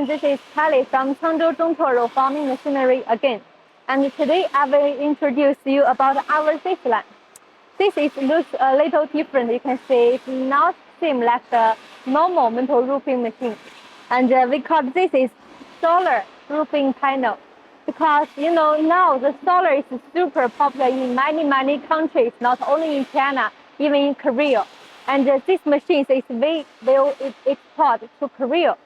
everyone, this is Kelly from Zhongtuo farming machinery again. And today I will introduce you about our this line. This looks a little different. You can see it's not same like the normal metal roofing machine. And we call this is solar roofing panel. Because now the solar is super popular in many countries, not only in China, even in Korea. And this machine we will export to Korea.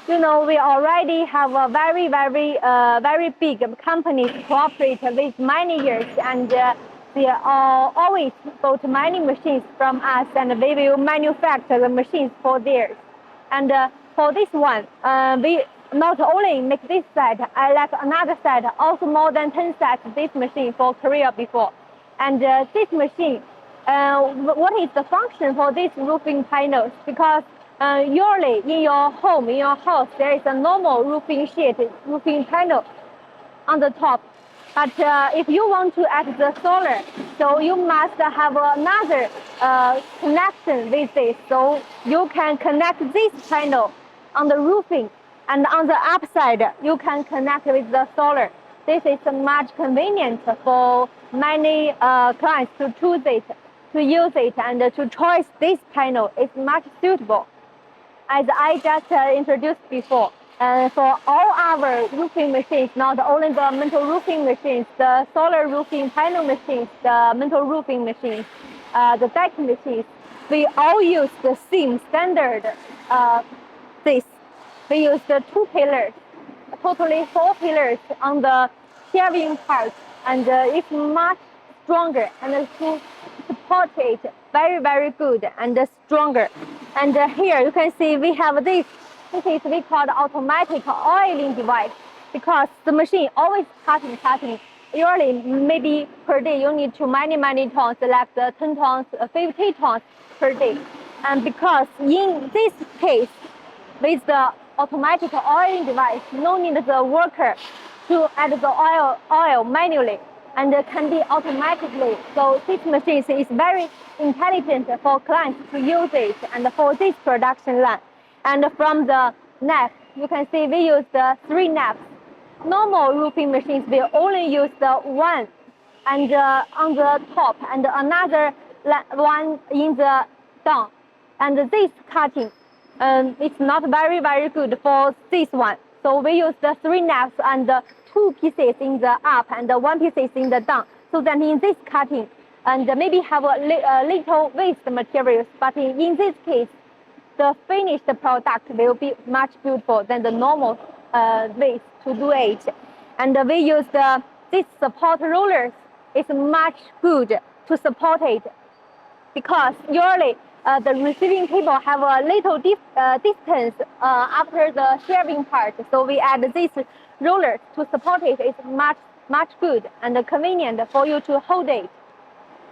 We already have a very big companies cooperate with many years, and they always bought many machines from us, and we will manufacture the machines for theirs. And for this one, we not only make this set, I like another set, also more than 10 sets this machine for Korea before. And this machine, what is the function for these roofing panels? Because usually in your home, in your house, there is a normal roofing sheet, roofing panel on the top. But if you want to add the solar, so you must have another connection with this. So you can connect this panel on the roofing, and on the upside, you can connect with the solar. This is much convenient for many clients to choose it, to use it, and to choose this panel. It's much suitable. As I just introduced before, for all our roofing machines, not only the metal roofing machines, the solar roofing panel machines, the metal roofing machines, the deck machines, we all use the same standard this. We use the 2 pillars, totally 4 pillars on the shearing part, and it's much stronger, and to support it very good and stronger. And here you can see we have this is we call automatic oiling device, because the machine always cutting. Usually maybe per day you need to many tons, like the 10 tons, 50 tons per day. And because in this case, with the automatic oiling device, no need the worker to add the oil manually, and can be automatically. So this machine is very intelligent for clients to use it, and for this production line. And from the nap, you can see we use the 3 naps. Normal roofing machines will only use the 1, and on the top, and another one in the down. And this cutting, it's not very good for this one. So we use the 3 naps and 2 pieces in the up and 1 piece in the down. So that in this cutting, and maybe have a little waste materials, but in this case, the finished product will be much beautiful than the normal ways to do it. And we use this support rollers. It's much good to support it, because usually the receiving cable have a little distance after the shearing part. So we add this rollers to support it. It's much good and convenient for you to hold it.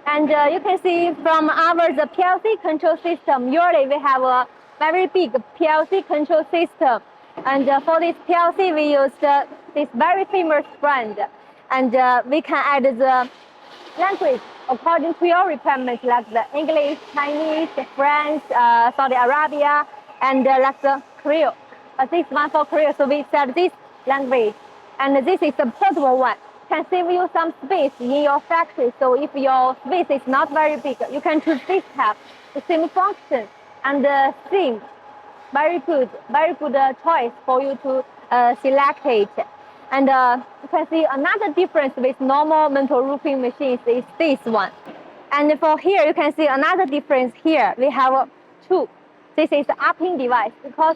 And you can see from the PLC control system, usually we have a very big PLC control system. And for this PLC, we use this very famous brand. And we can add the language according to your requirements, like the English, Chinese, French, Saudi Arabia, and like the Korea. This one for Korea, so we set this language. And this is a portable one. Can save you some space in your factory. So if your space is not very big, you can choose this tab, the same function and the same. Very good choice for you to select it. And you can see another difference with normal metal roofing machines is this one. And for here, you can see another difference here. We have 2. This is the upping device, because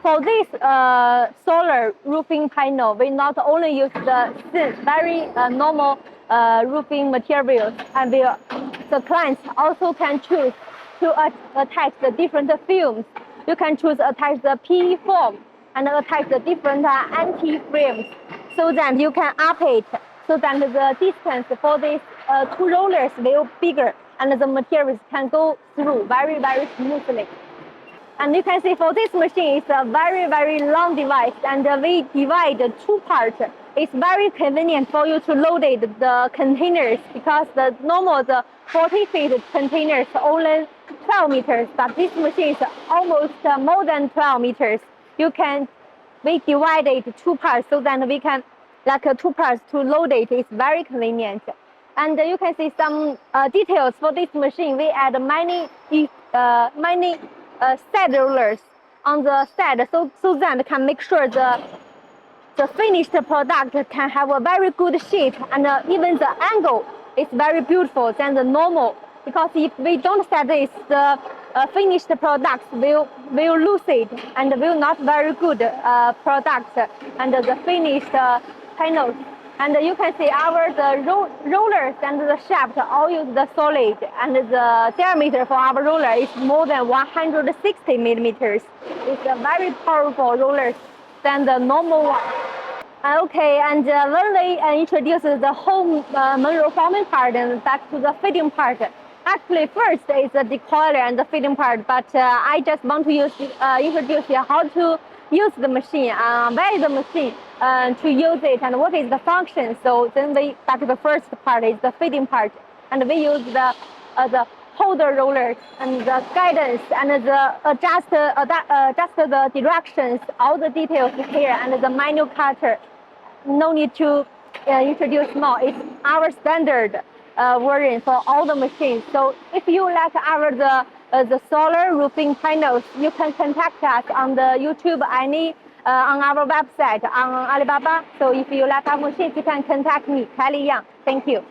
for this solar roofing panel, we not only use the thin, very normal roofing materials, and the clients also can choose to attach the different films. You can choose attach the PE foam and attach the different anti-frames, so that you can up it, so that the distance for these 2 rollers will be bigger, and the materials can go through very smoothly. And you can see for this machine, it's a very long device, and we divide 2 parts. It's very convenient for you to load the containers, because the 40 feet containers only 12 meters, but this machine is almost more than 12 meters. we divide it two parts so that we can two parts to load it. It's very convenient. And you can see some details for this machine. We add many side rollers on the side so that can make sure the finished product can have a very good shape, and even the angle is very beautiful than the normal. Because if we don't set this, the finished products will lose it and will not very good product and the finished panels. And you can see the rollers and the shaft all use the solid, and the diameter for our roller is more than 160 millimeters. It's a very powerful roller than the normal one. Okay, and when we introduce the whole mineral forming part and back to the feeding part, actually first is the decoiler and the feeding part, but I just want to introduce you how to use the machine, where is the machine to use it, and what is the function. So then we back to the first part is the feeding part, and we use the holder rollers and the guidance and the adjust the directions, all the details here, and the manual cutter. No need to introduce more. It's our standard version for all the machines. So if you like the solar roofing panels, you can contact us on the YouTube, on our website, on Alibaba. So if you like our machines, you can contact me, Kelly Yang. Thank you.